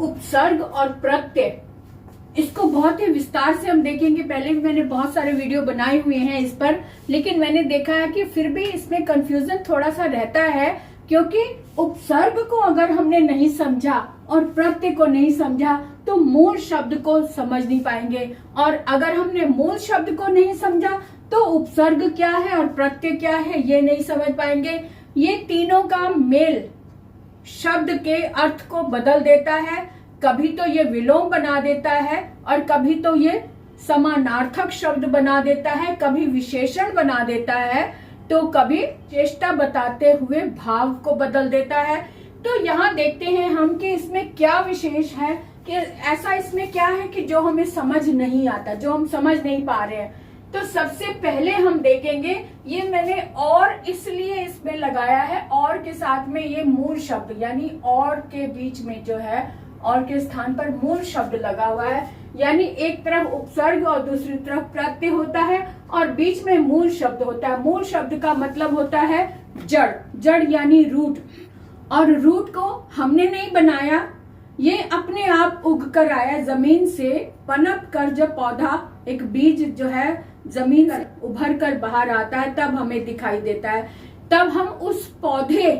उपसर्ग और प्रत्यय, इसको बहुत ही विस्तार से हम देखेंगे। पहले भी मैंने बहुत सारे वीडियो बनाए हुए हैं इस पर, लेकिन मैंने देखा है कि फिर भी इसमें कंफ्यूजन थोड़ा सा रहता है, क्योंकि उपसर्ग को अगर हमने नहीं समझा और प्रत्यय को नहीं समझा तो मूल शब्द को समझ नहीं पाएंगे, और अगर हमने मूल शब्द को नहीं समझा तो उपसर्ग क्या है और प्रत्यय क्या है ये नहीं समझ पाएंगे। ये तीनों का मेल शब्द के अर्थ को बदल देता है। कभी तो ये विलोम बना देता है और कभी तो ये समानार्थक शब्द बना देता है, कभी विशेषण बना देता है, तो कभी चेष्टा बताते हुए भाव को बदल देता है। तो यहाँ देखते हैं हम कि इसमें क्या विशेष है, कि ऐसा इसमें क्या है कि जो हमें समझ नहीं आता, जो हम समझ नहीं पा रहे हैं। तो सबसे पहले हम देखेंगे, ये मैंने और इसलिए इसमें लगाया है, और के साथ में ये मूल शब्द, यानी और के बीच में जो है, और के स्थान पर मूल शब्द लगा हुआ है, यानी एक तरफ उपसर्ग और दूसरी तरफ प्रत्यय होता है और बीच में मूल शब्द होता है। मूल शब्द का मतलब होता है जड़, जड़ यानी रूट, और रूट को हमने नहीं बनाया, ये अपने आप उग कर आया जमीन से, पनप कर जब पौधा एक बीज जो है जमीन से उभर कर बाहर आता है तब हमें दिखाई देता है, तब हम उस पौधे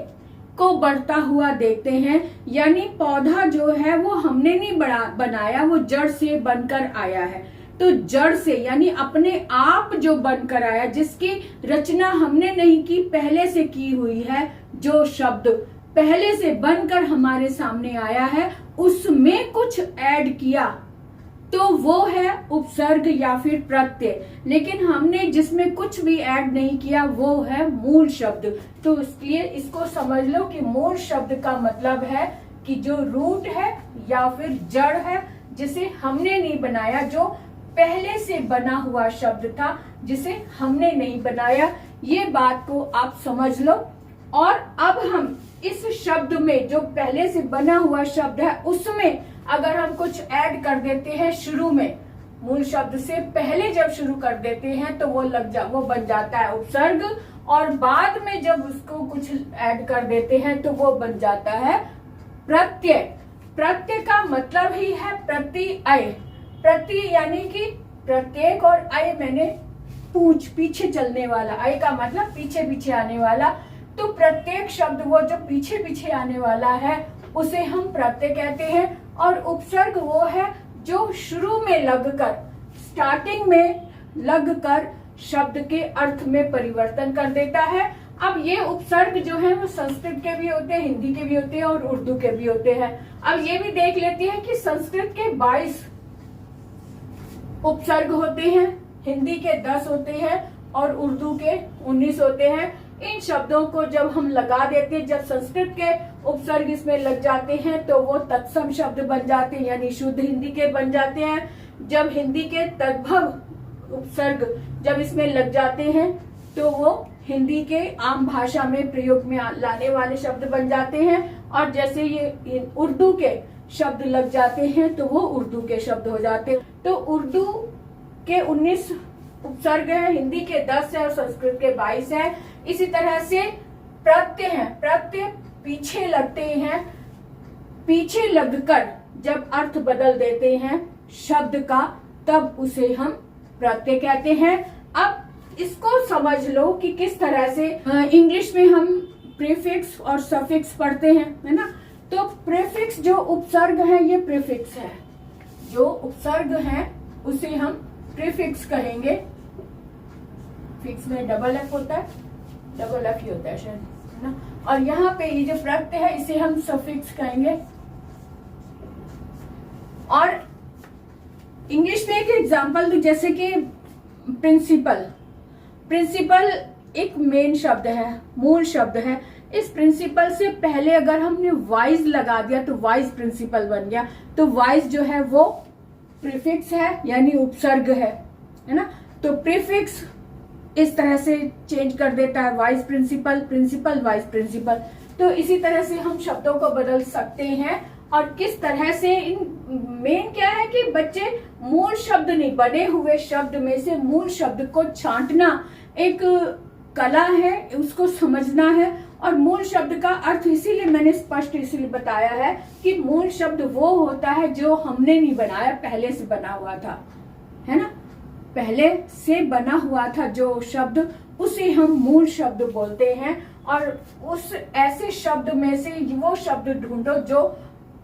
को बढ़ता हुआ देखते हैं। यानी पौधा जो है वो हमने नहीं बनाया, वो जड़ से बनकर आया है। तो जड़ से यानी अपने आप जो बनकर आया, जिसकी रचना हमने नहीं की, पहले से की हुई है, जो शब्द पहले से बनकर हमारे सामने आया है, उसमें कुछ ऐड किया तो वो है उपसर्ग या फिर प्रत्यय। लेकिन हमने जिसमें कुछ भी ऐड नहीं किया वो है मूल शब्द। तो इसलिए इसको समझ लो कि मूल शब्द का मतलब है कि जो रूट है या फिर जड़ है, जिसे हमने नहीं बनाया, जो पहले से बना हुआ शब्द था जिसे हमने नहीं बनाया। ये बात को आप समझ लो। और अब हम इस शब्द में, जो पहले से बना हुआ शब्द है, उसमें अगर हम कुछ ऐड कर देते हैं शुरू में, मूल शब्द से पहले जब शुरू कर देते हैं तो वो बन जाता है उपसर्ग, और बाद में जब उसको कुछ ऐड कर देते हैं तो वो बन जाता है प्रत्यय। प्रत्यय का मतलब ही है प्रत्यय। प्रत्यय यानी कि प्रत्येक, और अय मैंने पीछे चलने वाला, अय का मतलब पीछे पीछे आने वाला। तो प्रत्येक शब्द वो जो पीछे पीछे आने वाला है उसे हम प्रत्यय कहते हैं, और उपसर्ग वो है जो शुरू में लगकर, स्टार्टिंग में लगकर शब्द के अर्थ में परिवर्तन कर देता है। अब ये उपसर्ग जो है वो संस्कृत के भी होते हैं, हिंदी के भी होते हैं और उर्दू के भी होते हैं। अब ये भी देख लेते हैं कि संस्कृत के 22 उपसर्ग होते हैं, हिंदी के 10 होते हैं और उर्दू के 19 होते हैं। इन शब्दों को जब हम लगा देते हैं, जब संस्कृत के उपसर्ग इसमें लग जाते हैं तो वो तत्सम शब्द बन जाते हैं, यानी शुद्ध हिंदी के बन जाते हैं। जब हिंदी के तद्भव उपसर्ग जब इसमें लग जाते हैं तो वो हिंदी के आम भाषा में प्रयोग में लाने वाले शब्द बन जाते हैं, और जैसे ये उर्दू के शब्द लग जाते हैं तो वो उर्दू के शब्द हो जाते हैं। तो उर्दू के 19 उपसर्ग है, हिंदी के 10 है और संस्कृत के 22 है। इसी तरह से प्रत्यय है, प्रत्यय पीछे लगते हैं, पीछे लगकर जब अर्थ बदल देते हैं शब्द का, तब उसे हम प्रत्यय कहते हैं। अब इसको समझ लो कि किस तरह से इंग्लिश में हम प्रीफिक्स और सफिक्स पढ़ते हैं, है ना। तो प्रीफिक्स जो उपसर्ग है ये प्रीफिक्स है, जो उपसर्ग है उसे हम प्रीफिक्स कहेंगे। फिक्स में डबल एफ होता है, डबल एफ ही होता है शायद, है ना। और यहाँ पे ये जो प्रत्यय है इसे हम सफिक्स कहेंगे। और इंग्लिश में एक एग्जांपल दूं, जैसे कि प्रिंसिपल। प्रिंसिपल एक मेन शब्द है, मूल शब्द है। इस प्रिंसिपल से पहले अगर हमने वाइज लगा दिया तो वाइज प्रिंसिपल बन गया। तो वाइज जो है वो प्रीफिक्स है, यानी उपसर्ग है ना। तो प्रीफिक्स इस तरह से चेंज कर देता है, vice principal, principal vice principal. तो इसी तरह से हम शब्दों को बदल सकते हैं। और किस तरह से, इन मेन क्या है कि बच्चे मूल शब्द नहीं, बने हुए शब्द में से मूल शब्द को छांटना एक कला है, उसको समझना है और मूल शब्द का अर्थ इसीलिए मैंने स्पष्ट इसीलिए बताया है कि मूल शब्द वो होता है जो हमने नहीं बनाया, पहले से बना हुआ था, है ना। पहले से बना हुआ था जो शब्द, उसे हम मूल शब्द बोलते हैं। और उस ऐसे शब्द में से वो शब्द ढूंढो जो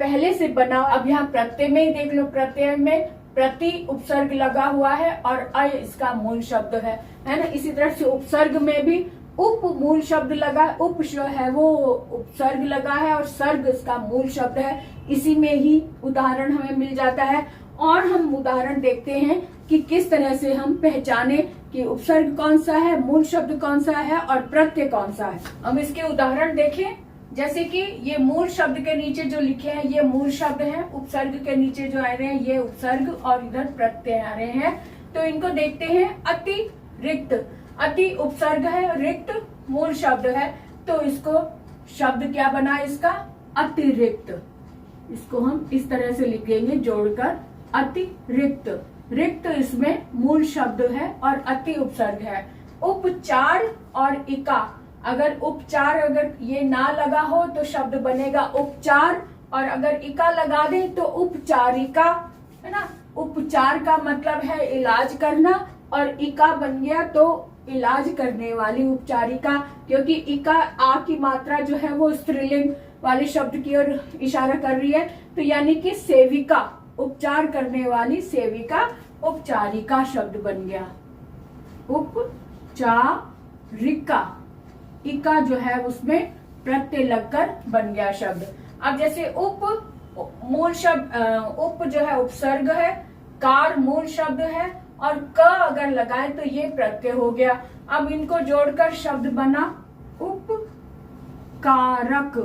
पहले से बना। अब यहाँ प्रत्यय में ही देख लो, प्रत्यय में प्रति उपसर्ग लगा हुआ है और अय इसका मूल शब्द है ना। इसी तरह से उपसर्ग में भी उप मूल शब्द लगा, उप जो है वो उपसर्ग लगा है और सर्ग इसका मूल शब्द है। इसी में ही उदाहरण हमें मिल जाता है। और हम उदाहरण देखते हैं कि किस तरह से हम पहचाने कि उपसर्ग कौन सा है, मूल शब्द कौन सा है और प्रत्यय कौन सा है। हम इसके उदाहरण देखें, जैसे कि ये मूल शब्द के नीचे जो लिखे हैं ये मूल शब्द है, उपसर्ग के नीचे जो आ रहे हैं ये उपसर्ग और इधर प्रत्यय आ रहे हैं। तो इनको देखते हैं। अतिरिक्त, अति उपसर्ग है, रिक्त मूल शब्द है, तो इसको शब्द क्या बना इसका, अतिरिक्त। इसको हम इस तरह से लिखेंगे जोड़कर, अतिरिक्त। रिक्त इसमें मूल शब्द है और अति उपसर्ग है। उपचार और इका, अगर उपचार अगर ये ना लगा हो तो शब्द बनेगा उपचार, और अगर इका लगा दे तो उपचारिका, है ना। उपचार का मतलब है इलाज करना और इका बन गया तो इलाज करने वाली, उपचारिका। क्योंकि इका आ की मात्रा जो है वो स्त्रीलिंग वाले शब्द की ओर इशारा कर रही है, तो यानी कि सेविका, उपचार करने वाली सेविका, उपचारिका शब्द बन गया। उपचारिका, इका जो है उसमें प्रत्यय लगकर बन गया शब्द। अब जैसे उप मूल शब्द, उप जो है उपसर्ग है, कार मूल शब्द है और क अगर लगाए तो ये प्रत्यय हो गया। अब इनको जोड़कर शब्द बना उपकारक।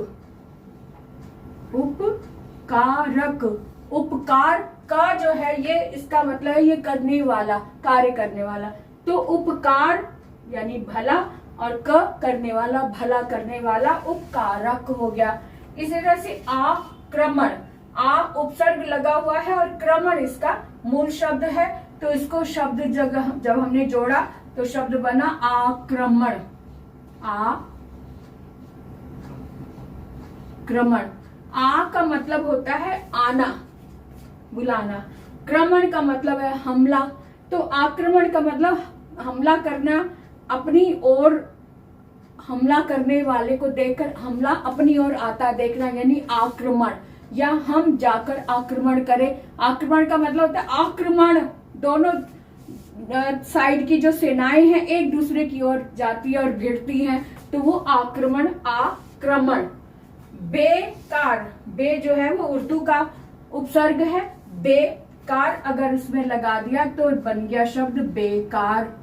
उपकारक, उपकार का जो है ये इसका मतलब है ये करने वाला, कार्य करने वाला, तो उपकार यानी भला और क करने वाला, भला करने वाला, उपकारक हो गया। इसी तरह से आक्रमण, आ उपसर्ग लगा हुआ है और क्रमण इसका मूल शब्द है, तो इसको शब्द जब हमने जोड़ा तो शब्द बना आक्रमण। आक्रमण, आ का मतलब होता है आना, बुलाना। क्रमण का मतलब है हमला, तो आक्रमण का मतलब हमला करना, अपनी ओर हमला करने वाले को देखकर हमला अपनी ओर आता देखना, यानी आक्रमण। या हम जाकर आक्रमण करें, आक्रमण का मतलब होता है आक्रमण, दोनों साइड की जो सेनाएं हैं एक दूसरे की ओर जाती है और भिड़ती हैं, तो वो आक्रमण, आक्रमण। बेकार, बे जो है वो उर्दू का उपसर्ग है, बेकार अगर उसमें लगा दिया तो बन गया शब्द बेकार,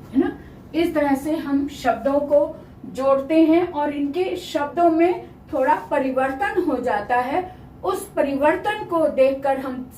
है ना। इस तरह से हम शब्दों को जोड़ते हैं और इनके शब्दों में थोड़ा परिवर्तन हो जाता है। उस परिवर्तन को देखकर हम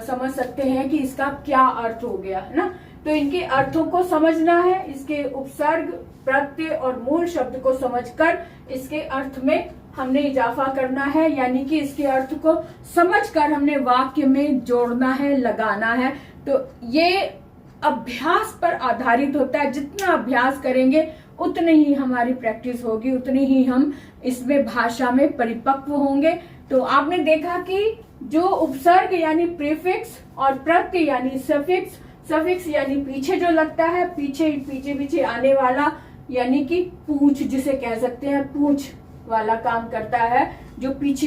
समझ सकते हैं कि इसका क्या अर्थ हो गया, है ना। तो इनके अर्थों को समझना है, इसके उपसर्ग, प्रत्यय और मूल शब्द को समझकर इसके अर्थ में हमने इजाफा करना है, यानी कि इसके अर्थ को समझकर हमने वाक्य में जोड़ना है, लगाना है। तो ये अभ्यास पर आधारित होता है, जितना अभ्यास करेंगे उतनी ही हमारी प्रैक्टिस होगी, उतनी ही हम इसमें भाषा में परिपक्व होंगे। तो आपने देखा कि जो उपसर्ग यानी प्रीफिक्स और प्रत्यय यानी सफिक्स, सफिक्स यानी पीछे जो लगता है, पीछे पीछे पीछे आने वाला, यानी कि पूंछ जिसे कह सकते हैं, पूंछ वाला काम करता है जो पीछे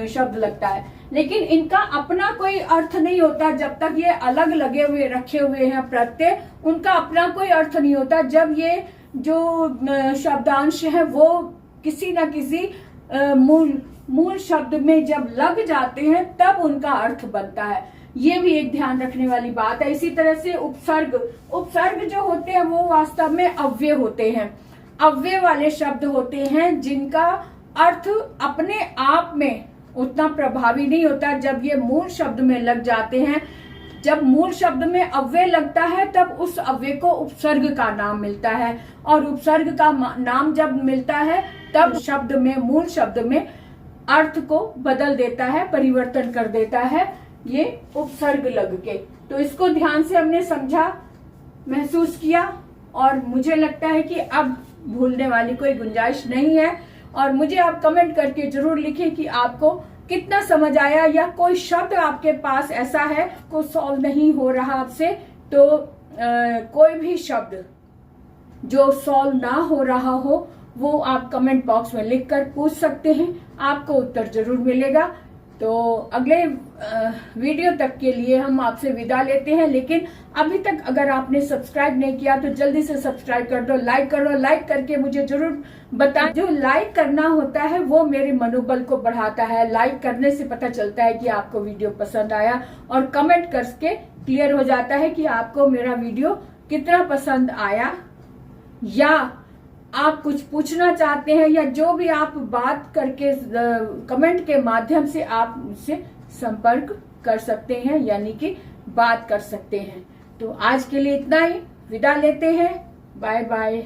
शब्द लगता है। लेकिन इनका अपना कोई अर्थ नहीं होता जब तक ये अलग लगे हुए रखे हुए हैं प्रत्यय, उनका अपना कोई अर्थ नहीं होता। जब ये जो शब्दांश है वो किसी न किसी मूल शब्द में जब लग जाते हैं तब उनका अर्थ बनता है। ये भी एक ध्यान रखने वाली बात है। इसी तरह से उपसर्ग, उपसर्ग जो होते हैं वो वास्तव में अव्यय होते हैं, अव्यय वाले शब्द होते हैं जिनका अर्थ अपने आप में उतना प्रभावी नहीं होता। जब ये मूल शब्द में लग जाते हैं, जब मूल शब्द में अव्यय लगता है तब उस अव्यय को उपसर्ग का नाम मिलता है, और उपसर्ग का नाम जब मिलता है तब शब्द में, मूल शब्द में अर्थ को बदल देता है, परिवर्तन कर देता है ये उपसर्ग लग के। तो इसको ध्यान से हमने समझा, महसूस किया, और मुझे लगता है कि अब भूलने वाली कोई गुंजाइश नहीं है। और मुझे आप कमेंट करके जरूर लिखें कि आपको कितना समझ आया, या कोई शब्द आपके पास ऐसा है को सॉल्व नहीं हो रहा आपसे, तो कोई भी शब्द जो सॉल्व ना हो रहा हो वो आप कमेंट बॉक्स में लिखकर पूछ सकते हैं, आपको उत्तर जरूर मिलेगा। तो अगले वीडियो तक के लिए हम आपसे विदा लेते हैं, लेकिन अभी तक अगर आपने सब्सक्राइब नहीं किया तो जल्दी से सब्सक्राइब कर दो, लाइक कर दो। लाइक करके मुझे जरूर बताएं, जो लाइक करना होता है वो मेरे मनोबल को बढ़ाता है। लाइक करने से पता चलता है कि आपको वीडियो पसंद आया, और कमेंट करके क्लियर हो जाता है कि आपको मेरा वीडियो कितना पसंद आया, या आप कुछ पूछना चाहते हैं, या जो भी आप बात करके कमेंट के माध्यम से आप मुझसे संपर्क कर सकते हैं, यानी कि बात कर सकते हैं। तो आज के लिए इतना ही, विदा लेते हैं, बाय बाय।